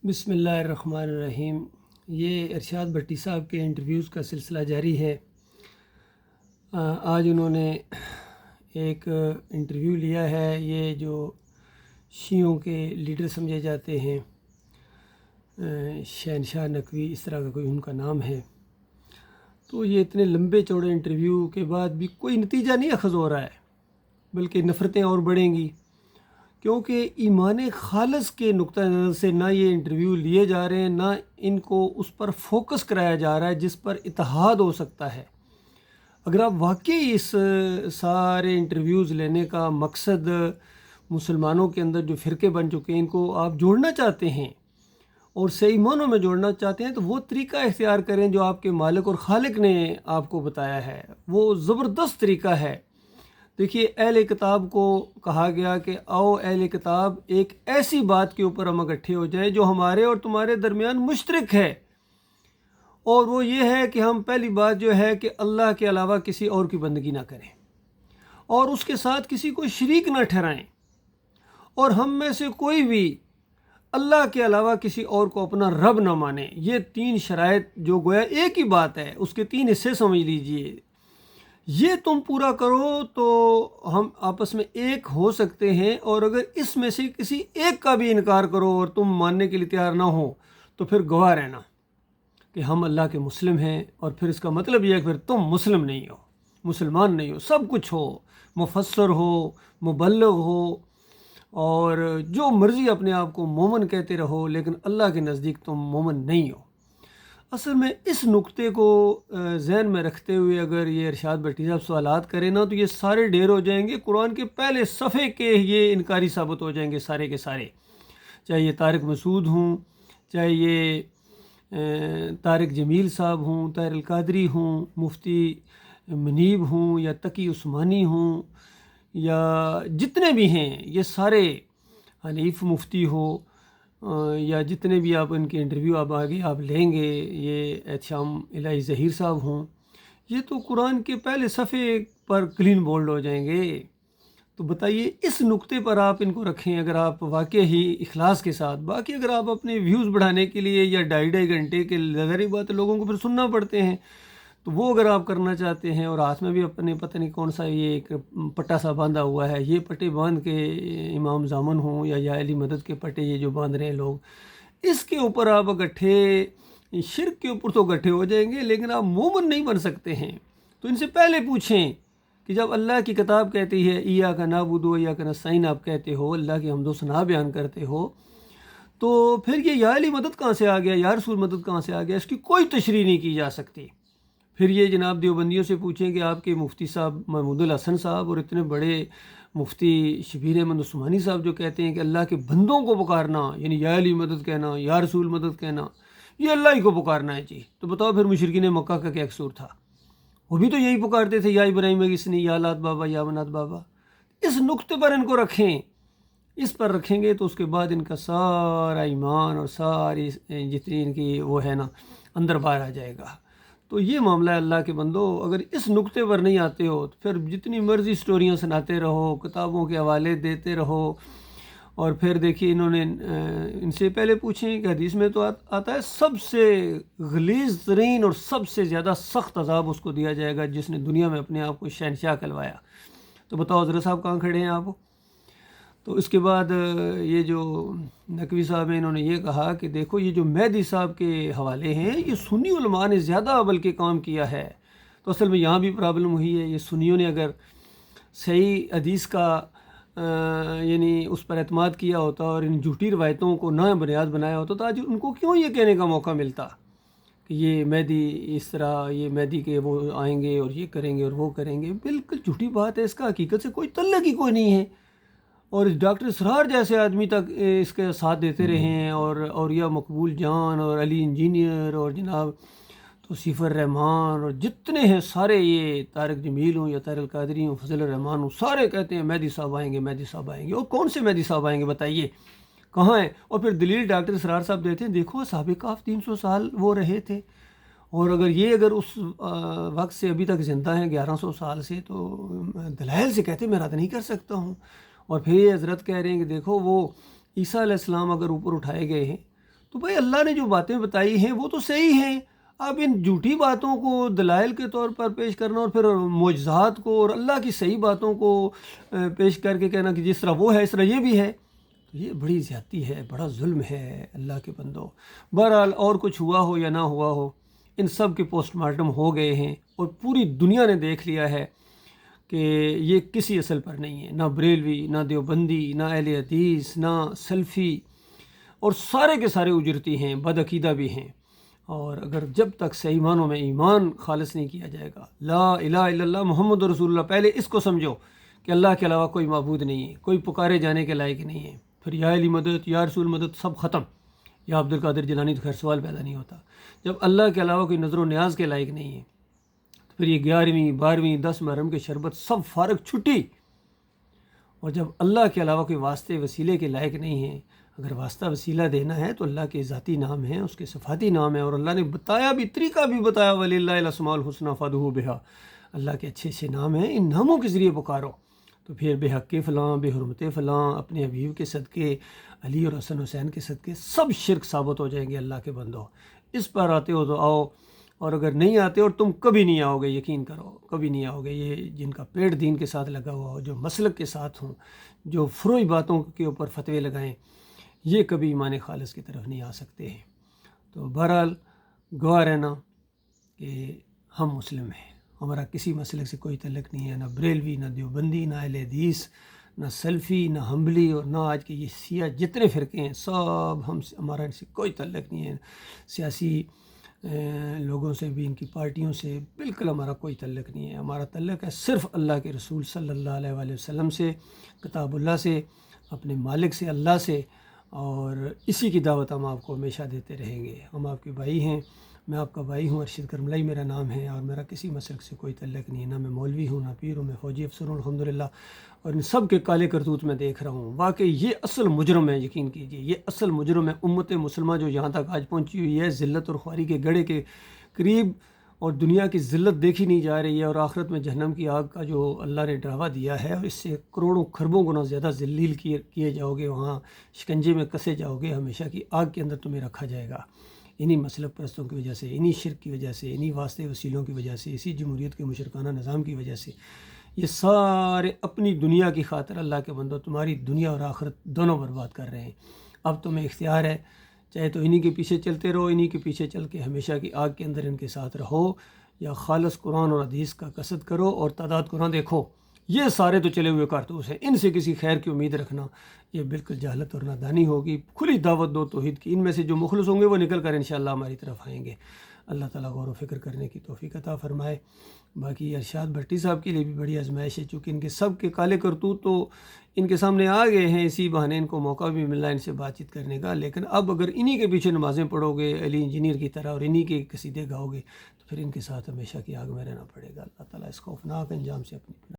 بسم اللہ الرحمن الرحیم۔ یہ ارشاد بھٹی صاحب کے انٹرویوز کا سلسلہ جاری ہے۔ آج انہوں نے ایک انٹرویو لیا ہے۔ یہ جو شیعوں کے لیڈر سمجھے جاتے ہیں، شہنشاہ نقوی اس طرح کا کوئی ان کا نام ہے، تو یہ اتنے لمبے چوڑے انٹرویو کے بعد بھی کوئی نتیجہ نہیں اخذ ہو رہا ہے، بلکہ نفرتیں اور بڑھیں گی، کیونکہ ایمان خالص کے نقطہ نظر سے نہ یہ انٹرویو لیے جا رہے ہیں، نہ ان کو اس پر فوکس کرایا جا رہا ہے جس پر اتحاد ہو سکتا ہے۔ اگر آپ واقعی اس سارے انٹرویوز لینے کا مقصد مسلمانوں کے اندر جو فرقے بن چکے ہیں ان کو آپ جوڑنا چاہتے ہیں اور صحیح معنوں میں جوڑنا چاہتے ہیں، تو وہ طریقہ اختیار کریں جو آپ کے مالک اور خالق نے آپ کو بتایا ہے۔ وہ زبردست طریقہ ہے۔ دیکھیے، اہل کتاب کو کہا گیا کہ آؤ اہل کتاب، ایک ایسی بات کے اوپر ہم اکٹھے ہو جائیں جو ہمارے اور تمہارے درمیان مشترک ہے، اور وہ یہ ہے کہ ہم پہلی بات جو ہے کہ اللہ کے علاوہ کسی اور کی بندگی نہ کریں اور اس کے ساتھ کسی کو شریک نہ ٹھہرائیں، اور ہم میں سے کوئی بھی اللہ کے علاوہ کسی اور کو اپنا رب نہ مانے۔ یہ تین شرائط جو گویا ایک ہی بات ہے، اس کے تین حصے سمجھ لیجئے۔ یہ تم پورا کرو تو ہم آپس میں ایک ہو سکتے ہیں، اور اگر اس میں سے کسی ایک کا بھی انکار کرو اور تم ماننے کے لیے تیار نہ ہو تو پھر گواہ رہنا کہ ہم اللہ کے مسلم ہیں، اور پھر اس کا مطلب یہ ہے کہ پھر تم مسلم نہیں ہو، مسلمان نہیں ہو، سب کچھ ہو، مفسر ہو، مبلغ ہو، اور جو مرضی اپنے آپ کو مومن کہتے رہو، لیکن اللہ کے نزدیک تم مومن نہیں ہو۔ اصل میں اس نقطے کو ذہن میں رکھتے ہوئے اگر یہ ارشاد بھٹی صاحب سوالات کریں نا، تو یہ سارے ڈھیر ہو جائیں گے، قرآن کے پہلے صفحے کے یہ انکاری ثابت ہو جائیں گے سارے کے سارے، چاہے یہ طارق مسعود ہوں، چاہے یہ طارق جمیل صاحب ہوں، طاہر القادری ہوں، مفتی منیب ہوں، یا تقی عثمانی ہوں، یا جتنے بھی ہیں یہ سارے، حنیف مفتی ہو، یا جتنے بھی آپ ان کے انٹرویو آپ آگے آپ لیں گے، یہ احتشام الہی ظہیر صاحب ہوں، یہ تو قرآن کے پہلے صفحے پر کلین بولڈ ہو جائیں گے۔ تو بتائیے، اس نقطے پر آپ ان کو رکھیں اگر آپ واقعی ہی اخلاص کے ساتھ۔ باقی اگر آپ اپنے ویوز بڑھانے کے لیے یا ڈھائی گھنٹے کے ظاہری بات ہے لوگوں کو پھر سننا پڑتے ہیں، تو وہ اگر آپ کرنا چاہتے ہیں، اور ہاتھ میں بھی اپنے پتہ نہیں کون سا یہ ایک پٹا سا باندھا ہوا ہے، یہ پٹے باندھ کے امام زامن ہوں یا علی مدد کے پٹے یہ جو باندھ رہے ہیں لوگ، اس کے اوپر آپ گٹھے، شرک کے اوپر تو گٹھے ہو جائیں گے، لیکن آپ مومن نہیں بن سکتے ہیں۔ تو ان سے پہلے پوچھیں کہ جب اللہ کی کتاب کہتی ہے ایاک نعبد و ایاک نستعین، آپ کہتے ہو، اللہ کی حمد و ثنا بیان کرتے ہو، تو پھر یہ یا علی مدد کہاں سے آ گیا، یا رسول مدد کہاں سے آ گیا؟ اس کی کوئی تشریح نہیں کی جا سکتی۔ پھر یہ جناب دیوبندیوں سے پوچھیں کہ آپ کے مفتی صاحب محمود الحسن صاحب اور اتنے بڑے مفتی شبیر احمد عثمانی صاحب جو کہتے ہیں کہ اللہ کے بندوں کو پکارنا یعنی یا علی مدد کہنا، یا رسول مدد کہنا، یہ اللہ ہی کو پکارنا ہے جی، تو بتاؤ پھر مشرکین مکہ کا کیا قصور تھا؟ وہ بھی تو یہی پکارتے تھے، یا ابراہیم کسنی، یا لات بابا، یا منات بابا۔ اس نقطے پر ان کو رکھیں، اس پر رکھیں گے تو اس کے بعد ان کا سارا ایمان اور ساری جتنی ان کی وہ ہے نا اندر باہر آ جائے گا۔ تو یہ معاملہ ہے اللہ کے بندو، اگر اس نقطے پر نہیں آتے ہو تو پھر جتنی مرضی سٹوریاں سناتے رہو، کتابوں کے حوالے دیتے رہو، اور پھر دیکھیے انہوں نے ان سے پہلے پوچھیں کہ حدیث میں تو آتا ہے سب سے غلیظ ترین اور سب سے زیادہ سخت عذاب اس کو دیا جائے گا جس نے دنیا میں اپنے آپ کو شہنشاہ کہلوایا۔ تو بتاؤ حضرت صاحب کہاں کھڑے ہیں آپ؟ تو اس کے بعد یہ جو نقوی صاحب ہیں انہوں نے یہ کہا کہ دیکھو یہ جو مہدی صاحب کے حوالے ہیں یہ سنی علماء نے زیادہ بلکہ کام کیا ہے۔ تو اصل میں یہاں بھی پرابلم ہوئی ہے، یہ سنیوں نے اگر صحیح حدیث کا یعنی اس پر اعتماد کیا ہوتا اور ان جھوٹی روایتوں کو نہ بنیاد بنایا ہوتا تو آج ان کو کیوں یہ کہنے کا موقع ملتا کہ یہ مہدی اس طرح، یہ مہدی کے وہ آئیں گے اور یہ کریں گے اور وہ کریں گے؟ بالکل جھوٹی بات ہے، اس کا حقیقت سے کوئی تعلق ہی کوئی نہیں ہے۔ اور ڈاکٹر اسرار جیسے آدمی تک اس کے ساتھ دیتے رہے ہیں، اور اولیاء مقبول جان اور علی انجینئر اور جناب توصیف الرحمان اور جتنے ہیں سارے، یہ طارق جمیل ہوں یا طاہر القادری ہوں، فضل الرحمان ہوں، سارے کہتے ہیں مہدی صاحب آئیں گے، مہدی صاحب آئیں گے۔ اور کون سے مہدی صاحب آئیں گے بتائیے، کہاں ہیں؟ اور پھر دلیل ڈاکٹر اسرار صاحب دیتے ہیں، دیکھو صحابہ کہف 300 سال وہ رہے تھے، اور اگر اس وقت سے ابھی تک زندہ ہیں 1100 سال سے، تو دلائل سے کہتے میں رد نہیں کر سکتا ہوں۔ اور پھر یہ حضرت کہہ رہے ہیں کہ دیکھو وہ عیسیٰ علیہ السلام اگر اوپر اٹھائے گئے ہیں تو بھائی اللہ نے جو باتیں بتائی ہیں وہ تو صحیح ہیں. اب ان جھوٹی باتوں کو دلائل کے طور پر پیش کرنا اور پھر معجزات کو اور اللہ کی صحیح باتوں کو پیش کر کے کہنا کہ جس طرح وہ ہے اس طرح یہ بھی ہے، تو یہ بڑی زیادتی ہے، بڑا ظلم ہے اللہ کے بندوں. بہرحال اور کچھ ہوا ہو یا نہ ہوا ہو، ان سب کے پوسٹ مارٹم ہو گئے ہیں اور پوری دنیا نے دیکھ لیا ہے کہ یہ کسی اصل پر نہیں ہے. نہ بریلوی، نہ دیوبندی، نہ اہل حدیث، نہ سلفی، اور سارے کے سارے اجرتی ہیں، بد عقیدہ بھی ہیں. اور اگر جب تک صحیح معنوں میں ایمان خالص نہیں کیا جائے گا، لا الہ الا اللہ محمد رسول اللہ، پہلے اس کو سمجھو کہ اللہ کے علاوہ کوئی معبود نہیں ہے، کوئی پکارے جانے کے لائق نہیں ہے. پھر یا علی مدد، یا رسول مدد سب ختم. یا عبد القادر جیلانی تو خیر سوال پیدا نہیں ہوتا. جب اللہ کے علاوہ کوئی نظر و نیاز کے لائق نہیں ہے، تو پھر یہ 11ویں 12ویں 10 محرم کے شربت سب فارغ چھٹی. اور جب اللہ کے علاوہ کوئی واسطے وسیلے کے لائق نہیں ہیں، اگر واسطہ وسیلہ دینا ہے تو اللہ کے ذاتی نام ہیں، اس کے صفاتی نام ہیں، اور اللہ نے بتایا بھی، طریقہ بھی بتایا، وَلِلَّهِ الْأَسْمَاءُ الْحُسْنَىٰ فَادْعُوهُ بِهَا، اللہ کے اچھے اچھے نام ہیں، ان ناموں کے ذریعے پکارو. تو پھر بے حق فلاں، بے حرمت فلاں، اپنے حبیب کے صدقے، علی اور حسن حسین کے صدقے، سب شرک ثابت ہو جائیں گے. اللہ کے بندو، اس پر آتے ہو تو آؤ، اور اگر نہیں آتے اور تم کبھی نہیں آؤ گے، یقین کرو کبھی نہیں آؤ گے. یہ جن کا پیٹ دین کے ساتھ لگا ہوا ہو، جو مسلک کے ساتھ ہوں، جو فروئی باتوں کے اوپر فتوے لگائیں، یہ کبھی ایمان خالص کی طرف نہیں آ سکتے ہیں. تو بہرحال گواہ رہنا کہ ہم مسلم ہیں، ہمارا کسی مسلک سے کوئی تعلق نہیں ہے، نہ بریلوی، نہ دیوبندی، نہ اہل حدیث، نہ سلفی، نہ حنبلی، اور نہ آج کے یہ شیعہ جتنے فرقے ہیں سب ہمارا ان سے کوئی تعلق نہیں ہے. سیاسی لوگوں سے بھی، ان کی پارٹیوں سے بالکل ہمارا کوئی تعلق نہیں ہے. ہمارا تعلق ہے صرف اللہ کے رسول صلی اللہ علیہ وآلہ وسلم سے، کتاب اللہ سے، اپنے مالک سے، اللہ سے، اور اسی کی دعوت ہم آپ کو ہمیشہ دیتے رہیں گے. ہم آپ کے بھائی ہیں، میں آپ کا بھائی ہوں، ارشد کرملائی میرا نام ہے، اور میرا کسی مسلک سے کوئی تعلق نہیں ہے. نہ میں مولوی ہوں، نہ پیر ہوں، میں فوجی افسر ہوں الحمدللہ. اور ان سب کے کالے کرتوت میں دیکھ رہا ہوں. واقعی یہ اصل مجرم ہے، یقین کیجئے یہ اصل مجرم ہے. امت مسلمہ جو یہاں تک آج پہنچی ہوئی ہے، ذلت اور خواری کے گڑھے کے قریب، اور دنیا کی ذلت دیکھی نہیں جا رہی ہے، اور آخرت میں جہنم کی آگ کا جو اللہ نے ڈراوا دیا ہے، اور اس سے کروڑوں خربوں گنا زیادہ ذلیل کیے جاؤ گے، وہاں شکنجے میں کسے جاؤ گے، ہمیشہ کی آگ کے اندر تمہیں رکھا جائے گا. انہی مسلک پرستوں کی وجہ سے، انہی شرک کی وجہ سے، انہی واسطے وسیلوں کی وجہ سے، اسی جمہوریت کے مشرکانہ نظام کی وجہ سے. یہ سارے اپنی دنیا کی خاطر اللہ کے بندو تمہاری دنیا اور آخرت دونوں برباد کر رہے ہیں. اب تمہیں اختیار ہے، چاہے تو انہی کے پیچھے چلتے رہو، انہی کے پیچھے چل کے ہمیشہ کی آگ کے اندر ان کے ساتھ رہو، یا خالص قرآن اور حدیث کا قصد کرو اور تعداد کو نہ دیکھو. یہ سارے تو چلے ہوئے کارتوس ہیں، ان سے کسی خیر کی امید رکھنا یہ بالکل جہالت اور نادانی ہوگی. کھلی دعوت دو توحید کی، ان میں سے جو مخلص ہوں گے وہ نکل کر انشاءاللہ ہماری طرف آئیں گے. اللہ تعالیٰ غور و فکر کرنے کی توفیق عطا فرمائے. باقی ارشاد بھٹی صاحب کے لیے بھی بڑی آزمائش ہے، چونکہ ان کے سب کے کالے کرتوت تو ان کے سامنے آ گئے ہیں، اسی بہانے ان کو موقع بھی مل رہا ہے ان سے بات چیت کرنے کا. لیکن اب اگر انہی کے پیچھے نمازیں پڑھو گے علی انجینئر کی طرح، اور انہی کے قصیدے گاؤ گے، تو پھر ان کے ساتھ ہمیشہ کی آگ میں رہنا پڑے گا. اللہ تعالیٰ اس خوفناک انجام سے اپنی